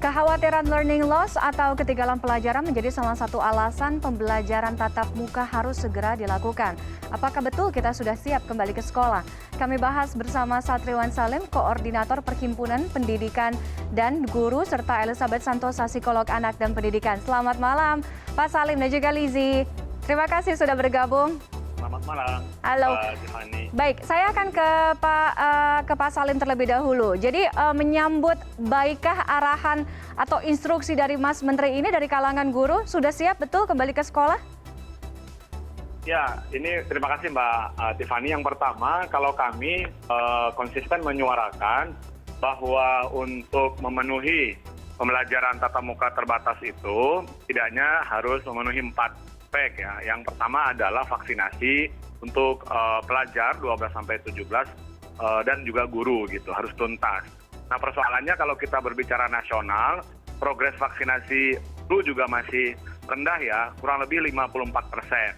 Kekhawatiran learning loss atau ketinggalan pelajaran menjadi salah satu alasan pembelajaran tatap muka harus segera dilakukan. Apakah betul kita sudah siap kembali ke sekolah? Kami bahas bersama Satriwan Salim, Koordinator Perhimpunan Pendidikan dan Guru, serta Elizabeth Santosa, Psikolog Anak dan Pendidikan. Selamat malam, Pak Salim dan juga Lizzie. Terima kasih sudah bergabung. Selamat malam. Halo. Tiffany. Baik, saya akan ke Pak Salim terlebih dahulu. Jadi menyambut baikkah arahan atau instruksi dari Mas Menteri ini dari kalangan guru, sudah siap betul kembali ke sekolah? Ya, ini terima kasih Mbak Tiffany. Yang pertama, kalau kami konsisten menyuarakan bahwa untuk memenuhi pembelajaran tatap muka terbatas itu tidaknya harus memenuhi 4 aspek ya. Yang pertama adalah vaksinasi untuk pelajar 12-17 dan juga guru gitu, harus tuntas. Nah, persoalannya kalau kita berbicara nasional, progres vaksinasi itu juga masih rendah ya, kurang lebih 54%.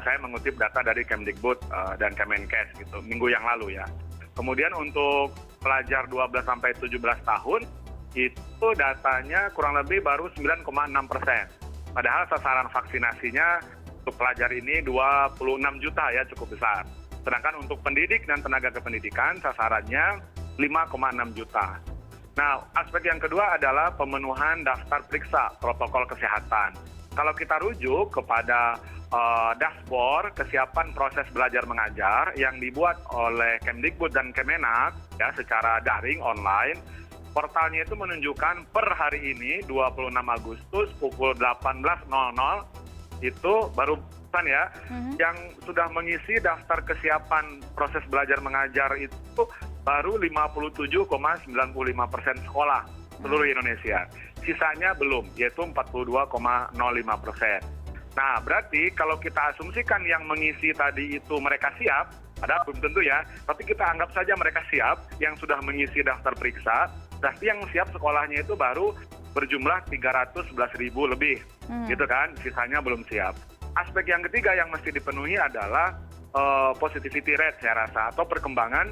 Saya mengutip data dari Kemdikbud dan Kemenkes gitu, minggu yang lalu ya. Kemudian untuk pelajar 12-17 tahun, itu datanya kurang lebih baru 9,6%. Padahal sasaran vaksinasinya untuk pelajar ini 26 juta ya, cukup besar. Sedangkan untuk pendidik dan tenaga kependidikan sasarannya 5,6 juta. Nah, aspek yang kedua adalah pemenuhan daftar periksa protokol kesehatan. Kalau kita rujuk kepada dashboard kesiapan proses belajar mengajar yang dibuat oleh Kemdikbud dan Kemenak ya secara daring online, portalnya itu menunjukkan per hari ini 26 Agustus pukul 18.00 itu baru ya yang sudah mengisi daftar kesiapan proses belajar mengajar itu baru 57,95% sekolah seluruh Indonesia. Sisanya belum, yaitu 42,05%. Nah, berarti kalau kita asumsikan yang mengisi tadi itu mereka siap, padahal belum tentu ya, tapi kita anggap saja mereka siap yang sudah mengisi daftar periksa, berarti yang siap sekolahnya itu baru berjumlah 311.000 lebih, gitu kan, sisanya belum siap. Aspek yang ketiga yang mesti dipenuhi adalah positivity rate saya rasa, atau perkembangan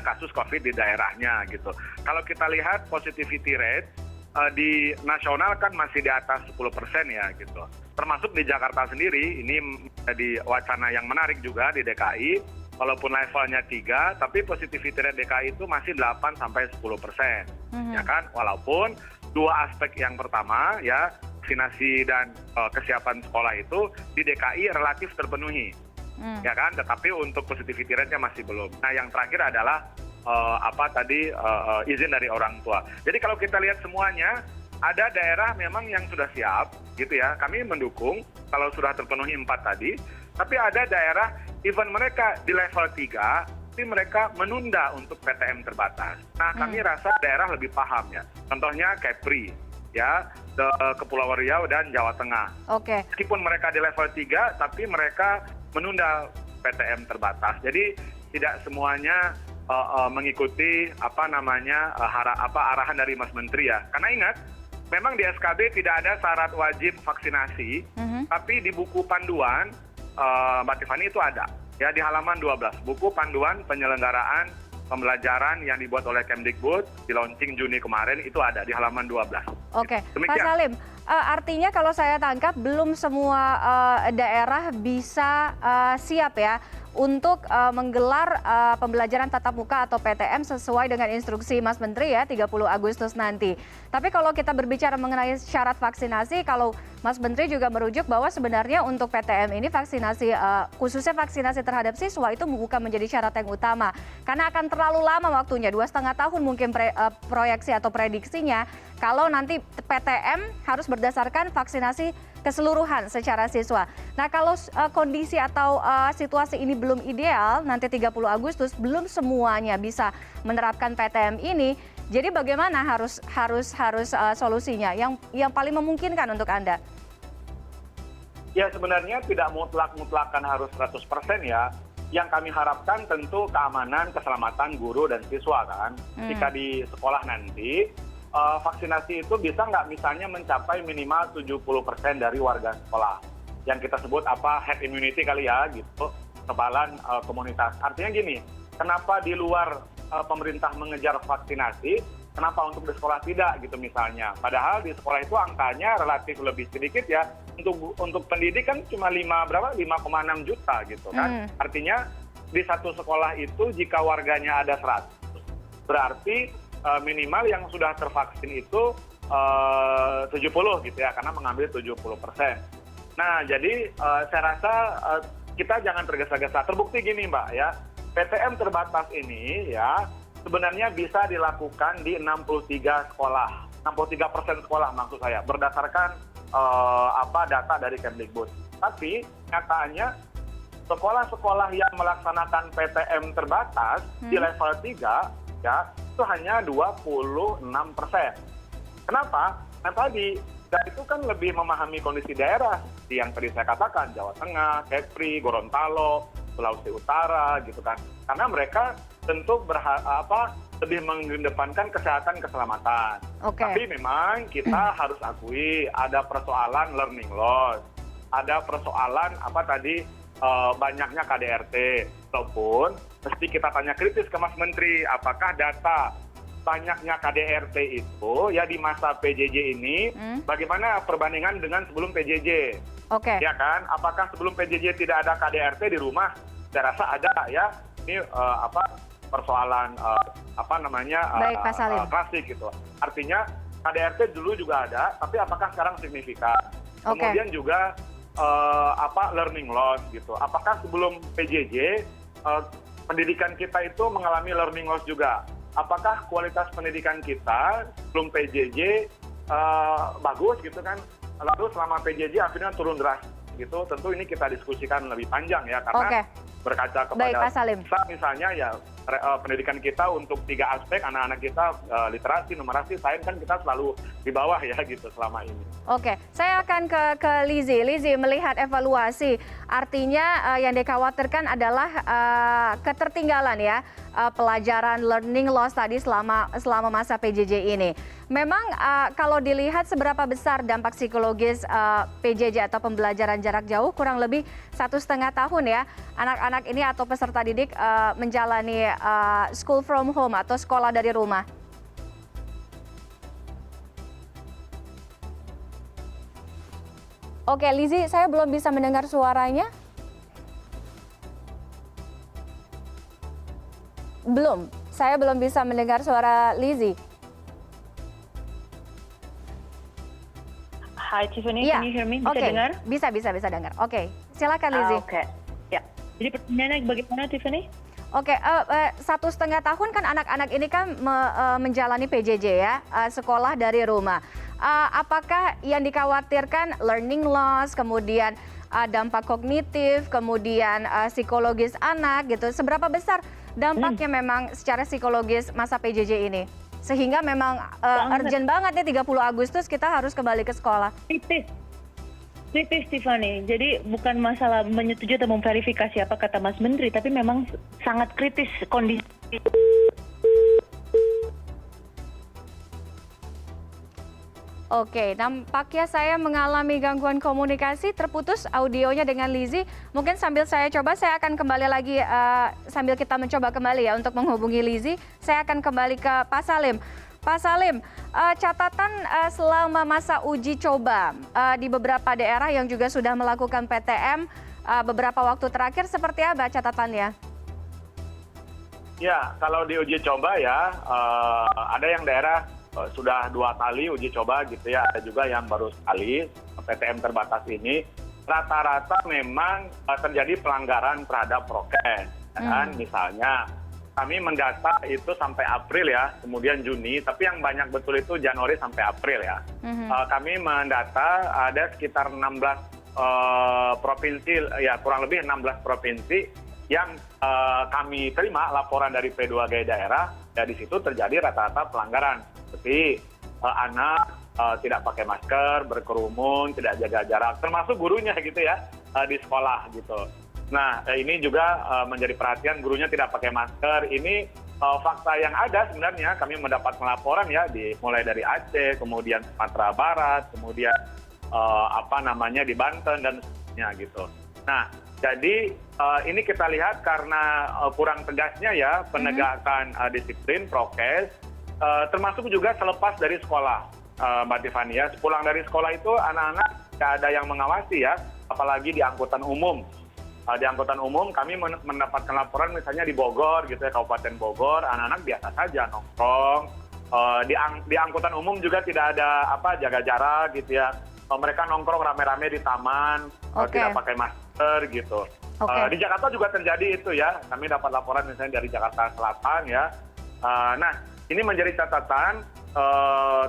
kasus COVID di daerahnya gitu. Kalau kita lihat positivity rate di nasional kan masih di atas 10% ya gitu. Termasuk di Jakarta sendiri, ini menjadi wacana yang menarik juga di DKI. Walaupun levelnya 3, tapi positivity rate DKI itu masih 8-10%. Ya kan? Walaupun dua aspek yang pertama ya, vaksinasi dan kesiapan sekolah itu di DKI relatif terpenuhi. Ya kan? Tetapi untuk positivity rate-nya masih belum. Nah, yang terakhir adalah izin dari orang tua. Jadi kalau kita lihat semuanya, ada daerah memang yang sudah siap gitu ya. Kami mendukung kalau sudah terpenuhi 4 tadi, tapi ada daerah even mereka di level 3, tapi mereka menunda untuk PTM terbatas. Nah, kami rasa daerah lebih paham ya. Contohnya Kepri ya, Kepulauan Riau dan Jawa Tengah. Oke. Meskipun mereka di level 3, tapi mereka menunda PTM terbatas. Jadi tidak semuanya mengikuti arahan dari Mas Menteri ya. Karena ingat, memang di SKB tidak ada syarat wajib vaksinasi, tapi di buku panduan Mbak Tiffany itu ada ya, di halaman 12 buku panduan penyelenggaraan pembelajaran yang dibuat oleh Kemdikbud di launching Juni kemarin itu ada di halaman 12. Oke, Pak Salim, artinya kalau saya tangkap belum semua daerah bisa siap ya untuk menggelar pembelajaran tatap muka atau PTM sesuai dengan instruksi Mas Menteri ya 30 Agustus nanti. Tapi kalau kita berbicara mengenai syarat vaksinasi, kalau Mas Menteri juga merujuk bahwa sebenarnya untuk PTM ini vaksinasi, khususnya vaksinasi terhadap siswa itu bukan menjadi syarat yang utama. Karena akan terlalu lama waktunya, 2,5 tahun mungkin proyeksi atau prediksinya, kalau nanti PTM harus berdasarkan vaksinasi keseluruhan secara siswa. Nah, kalau kondisi atau situasi ini belum ideal, nanti 30 Agustus belum semuanya bisa menerapkan PTM ini. Jadi bagaimana harus solusinya yang paling memungkinkan untuk Anda? Ya, sebenarnya tidak mutlak-mutlakan harus 100% ya. Yang kami harapkan tentu keamanan, keselamatan guru dan siswa kan. Jika di sekolah nanti vaksinasi itu bisa nggak misalnya mencapai minimal 70% dari warga sekolah. Yang kita sebut herd immunity kali ya gitu, kekebalan komunitas. Artinya gini, kenapa di luar pemerintah mengejar vaksinasi, kenapa untuk di sekolah tidak gitu misalnya. Padahal di sekolah itu angkanya relatif lebih sedikit ya. Untuk pendidik kan cuma 5,6 juta gitu kan. Artinya di satu sekolah itu jika warganya ada 100, berarti minimal yang sudah tervaksin itu 70 gitu ya, karena mengambil 70%. Nah, jadi saya rasa kita jangan tergesa-gesa. Terbukti gini Mbak ya, PTM terbatas ini ya sebenarnya bisa dilakukan di 63 sekolah, 63% sekolah maksud saya, berdasarkan data dari Kemdikbud. Tapi nyatanya sekolah-sekolah yang melaksanakan PTM terbatas di level 3 ya itu hanya 26%. Kenapa? Nah tadi, dan itu kan lebih memahami kondisi daerah yang tadi saya katakan, Jawa Tengah, Kepri, Gorontalo, Sulawesi Utara gitu kan. Karena mereka tentu lebih mengedepankan kesehatan keselamatan. Tapi memang kita harus akui ada persoalan learning loss, ada persoalan banyaknya KDRT. Walaupun mesti kita tanya kritis ke Mas Menteri, apakah data banyaknya KDRT itu ya di masa PJJ ini bagaimana perbandingan dengan sebelum PJJ? Ya kan? Apakah sebelum PJJ tidak ada KDRT di rumah? Saya rasa ada ya. Ini persoalan klasik gitu. Artinya KDRT dulu juga ada, tapi apakah sekarang signifikan? Kemudian juga learning loss gitu. Apakah sebelum PJJ pendidikan kita itu mengalami learning loss juga? Apakah kualitas pendidikan kita sebelum PJJ bagus gitu kan? Lalu selama PJJ akhirnya turun drastis gitu. Tentu ini kita diskusikan lebih panjang ya, karena berkaca kepada misalnya ya pendidikan kita untuk 3 aspek, anak-anak kita literasi, numerasi, sains kan kita selalu di bawah ya gitu selama ini. Saya akan ke Lizzy. Lizzy, melihat evaluasi, artinya yang dikhawatirkan adalah ketertinggalan ya pelajaran learning loss tadi selama masa PJJ ini. Memang kalau dilihat seberapa besar dampak psikologis PJJ atau pembelajaran jarak jauh, kurang lebih 1,5 tahun ya anak-anak ini atau peserta didik menjalani school from home atau sekolah dari rumah. Lizzy, saya belum bisa mendengar suaranya. Saya belum bisa mendengar suara Lizzy. Hi Tiffany, can you hear me? Bisa dengar? Bisa dengar. Silakan Lizzy. Ya. Jadi pertanyaannya bagaimana Tiffany? 1,5 tahun kan anak-anak ini kan menjalani PJJ ya, sekolah dari rumah. Apakah yang dikhawatirkan learning loss, kemudian dampak kognitif, kemudian psikologis anak gitu, seberapa besar dampaknya memang secara psikologis masa PJJ ini? Sehingga memang urgent banget nih 30 Agustus kita harus kembali ke sekolah. Kritis Tiffany, jadi bukan masalah menyetujui atau memverifikasi apa kata Mas Menteri, tapi memang sangat kritis kondisi. Nampaknya saya mengalami gangguan komunikasi, terputus audionya dengan Lizzy. Mungkin sambil saya coba, saya akan kembali lagi, sambil kita mencoba kembali ya untuk menghubungi Lizzy, saya akan kembali ke Pak Salim. Pak Salim, catatan selama masa uji coba di beberapa daerah yang juga sudah melakukan PTM beberapa waktu terakhir, seperti apa catatannya? Ya, kalau di uji coba ya, ada yang daerah sudah 2 kali uji coba gitu ya, ada juga yang baru sekali PTM terbatas ini. Rata-rata memang terjadi pelanggaran terhadap prokes, kan? Misalnya kami mendata itu sampai April ya, kemudian Juni, tapi yang banyak betul itu Januari sampai April ya. Kami mendata ada sekitar 16 provinsi, ya kurang lebih 16 provinsi yang kami terima laporan dari P2G daerah, ya di situ terjadi rata-rata pelanggaran. Seperti anak tidak pakai masker, berkerumun, tidak jaga jarak, termasuk gurunya gitu ya di sekolah gitu. Nah, ini juga menjadi perhatian, gurunya tidak pakai masker. Ini fakta yang ada sebenarnya, kami mendapat laporan ya, mulai dari Aceh, kemudian Sumatera Barat, kemudian di Banten dan sebagainya gitu. Nah, jadi ini kita lihat karena kurang tegasnya ya penegakan disiplin prokes, termasuk juga selepas dari sekolah, Mbak Tiffany ya. Sepulang dari sekolah itu anak-anak tidak ada yang mengawasi ya, apalagi di angkutan umum. Di angkutan umum kami mendapatkan laporan misalnya di Bogor gitu ya, Kabupaten Bogor, anak-anak biasa saja nongkrong. Di angkutan umum juga tidak ada jaga jarak gitu ya. Mereka nongkrong rame-rame di taman, tidak pakai masker gitu. Di Jakarta juga terjadi itu ya. Kami dapat laporan misalnya dari Jakarta Selatan ya. Nah, ini menjadi catatan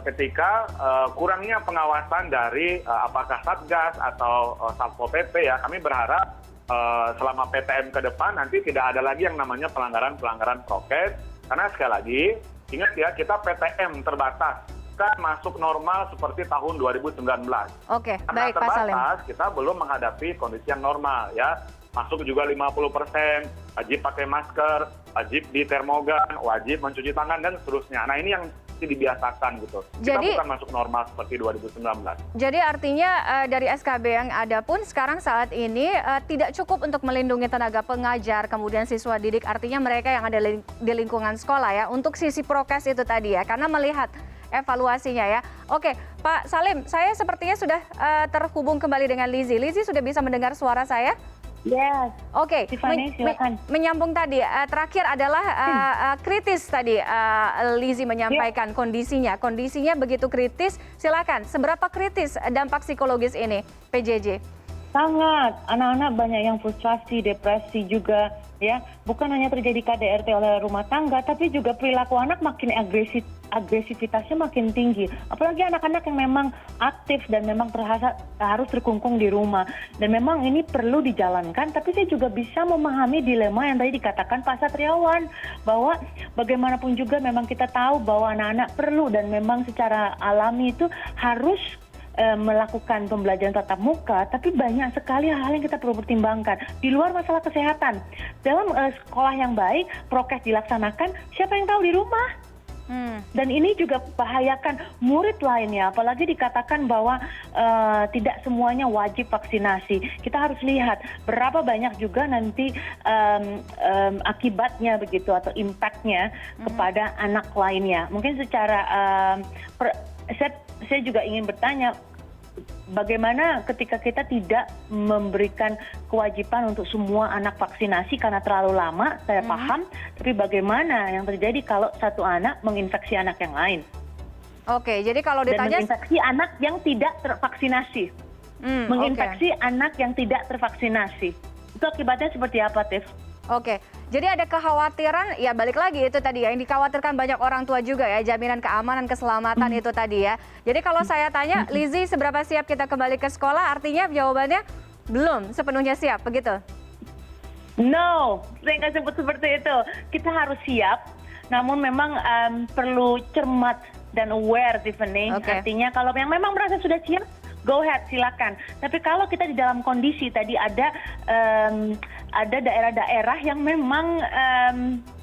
ketika kurangnya pengawasan dari apakah Satgas atau Satpol PP ya. Kami berharap selama PTM ke depan nanti tidak ada lagi yang namanya pelanggaran prokes. Karena sekali lagi, ingat ya, kita PTM terbatas. Kita masuk normal seperti tahun 2019. Oke, karena baik Pak Salim. terbatas, kita belum menghadapi kondisi yang normal ya. Masuk juga 50%, wajib pakai masker, wajib di termogan, wajib mencuci tangan dan seterusnya. Nah, ini yang dibiasakan gitu. Kita bukan masuk normal seperti 2019. Jadi artinya dari SKB yang ada pun sekarang saat ini tidak cukup untuk melindungi tenaga pengajar, kemudian siswa didik, artinya mereka yang ada di lingkungan sekolah ya, untuk sisi prokes itu tadi ya, karena melihat evaluasinya ya. Oke, Pak Salim, saya sepertinya sudah terhubung kembali dengan Lizzie. Lizzie sudah bisa mendengar suara saya? Yes. Oke, Tiffany, silakan. menyambung tadi, terakhir adalah kritis tadi Lizzie menyampaikan kondisinya begitu kritis. Silakan, seberapa kritis dampak psikologis ini, PJJ? Sangat, anak-anak banyak yang frustrasi, depresi juga, ya. Bukan hanya terjadi KDRT oleh rumah tangga, tapi juga perilaku anak makin agresivitasnya makin tinggi. Apalagi anak-anak yang memang aktif dan memang harus terkungkung di rumah. Dan memang ini perlu dijalankan, tapi saya juga bisa memahami dilema yang tadi dikatakan Pak Satriawan, bahwa bagaimanapun juga memang kita tahu bahwa anak-anak perlu dan memang secara alami itu harus melakukan pembelajaran tatap muka, tapi banyak sekali hal-hal yang kita perlu pertimbangkan. Di luar masalah kesehatan, dalam sekolah yang baik, prokes dilaksanakan, siapa yang tahu di rumah? Dan ini juga bahayakan murid lainnya, apalagi dikatakan bahwa tidak semuanya wajib vaksinasi. Kita harus lihat berapa banyak juga nanti akibatnya begitu atau impactnya kepada anak lainnya. Mungkin secara saya juga ingin bertanya, bagaimana ketika kita tidak memberikan kewajiban untuk semua anak vaksinasi karena terlalu lama, saya paham, tapi bagaimana yang terjadi kalau satu anak menginfeksi anak yang lain? Oke, jadi kalau ditanya... Dan menginfeksi anak yang tidak tervaksinasi. Menginfeksi anak yang tidak tervaksinasi. Itu akibatnya seperti apa, Tiff? Oke, jadi ada kekhawatiran, ya balik lagi itu tadi ya, yang dikhawatirkan banyak orang tua juga ya, jaminan keamanan, keselamatan itu tadi ya. Jadi kalau saya tanya, Lizzie seberapa siap kita kembali ke sekolah, artinya jawabannya belum sepenuhnya siap, begitu? No, saya nggak sebut seperti itu. Kita harus siap, namun memang perlu cermat dan aware, Tiffany. Artinya kalau yang memang merasa sudah siap, go ahead, silakan. Tapi kalau kita di dalam kondisi tadi ada daerah-daerah yang memang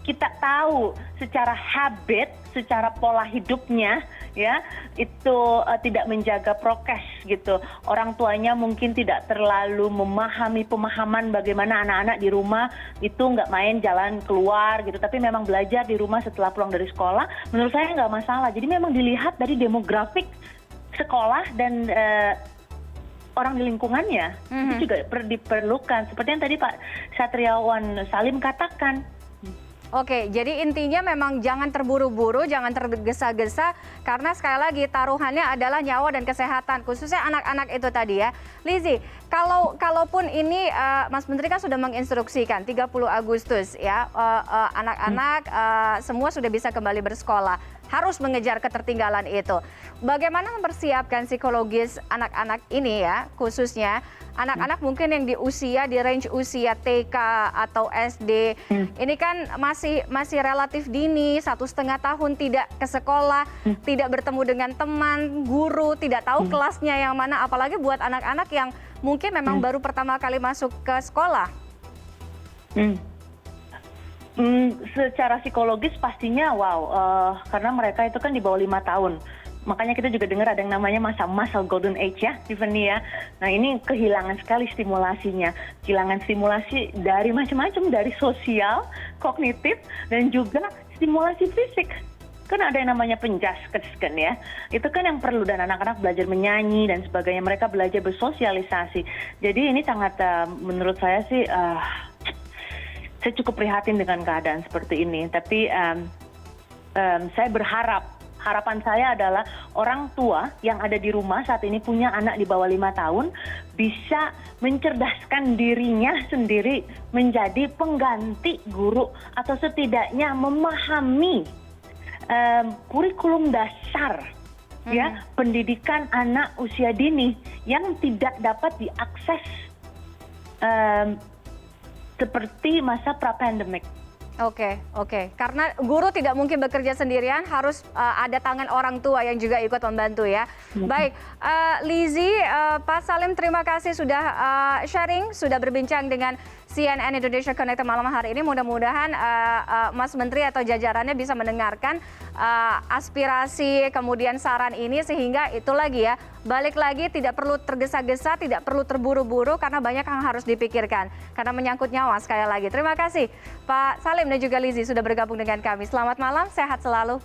kita tahu secara habit, secara pola hidupnya, ya itu tidak menjaga prokes gitu. Orang tuanya mungkin tidak terlalu memahami pemahaman bagaimana anak-anak di rumah itu nggak main jalan keluar gitu, tapi memang belajar di rumah setelah pulang dari sekolah. Menurut saya nggak masalah. Jadi memang dilihat dari demografik sekolah dan orang di lingkungannya, itu juga diperlukan. Seperti yang tadi Pak Satriawan Salim katakan. Oke, jadi intinya memang jangan terburu-buru, jangan tergesa-gesa, karena sekali lagi taruhannya adalah nyawa dan kesehatan, khususnya anak-anak itu tadi ya. Lizzie, kalaupun ini Mas Menteri kan sudah menginstruksikan 30 Agustus ya, anak-anak semua sudah bisa kembali bersekolah, harus mengejar ketertinggalan itu. Bagaimana mempersiapkan psikologis anak-anak ini ya, khususnya anak-anak mungkin yang di range usia TK atau SD, ini kan masih relatif dini, 1,5 tahun tidak ke sekolah, tidak bertemu dengan teman, guru, tidak tahu kelasnya yang mana, apalagi buat anak-anak yang mungkin memang baru pertama kali masuk ke sekolah. Secara psikologis pastinya karena mereka itu kan di bawah 5 tahun. Makanya kita juga dengar ada yang namanya masa golden age ya, Tiffany ya. Nah ini kehilangan sekali stimulasinya. Kehilangan stimulasi dari macam-macam, dari sosial, kognitif, dan juga stimulasi fisik. kan ada yang namanya penjaskes kan ya. Itu kan yang perlu, dan anak-anak belajar menyanyi dan sebagainya, mereka belajar bersosialisasi. Jadi ini sangat menurut saya sih saya cukup prihatin dengan keadaan seperti ini. Tapi saya berharap, harapan saya adalah orang tua yang ada di rumah saat ini punya anak di bawah 5 tahun bisa mencerdaskan dirinya sendiri menjadi pengganti guru, atau setidaknya memahami kurikulum dasar ya pendidikan anak usia dini yang tidak dapat diakses seperti masa pra-pandemic. Oke. Karena guru tidak mungkin bekerja sendirian, harus ada tangan orang tua yang juga ikut membantu ya. Baik, Lizzie, Pak Salim, terima kasih sudah sharing, sudah berbincang dengan CNN Indonesia Connected malam hari ini. Mudah-mudahan Mas Menteri atau jajarannya bisa mendengarkan aspirasi kemudian saran ini, sehingga itu lagi ya, balik lagi, tidak perlu tergesa-gesa, tidak perlu terburu-buru karena banyak yang harus dipikirkan karena menyangkut nyawa sekali lagi. Terima kasih Pak Salim dan juga Lizzie sudah bergabung dengan kami. Selamat malam, sehat selalu.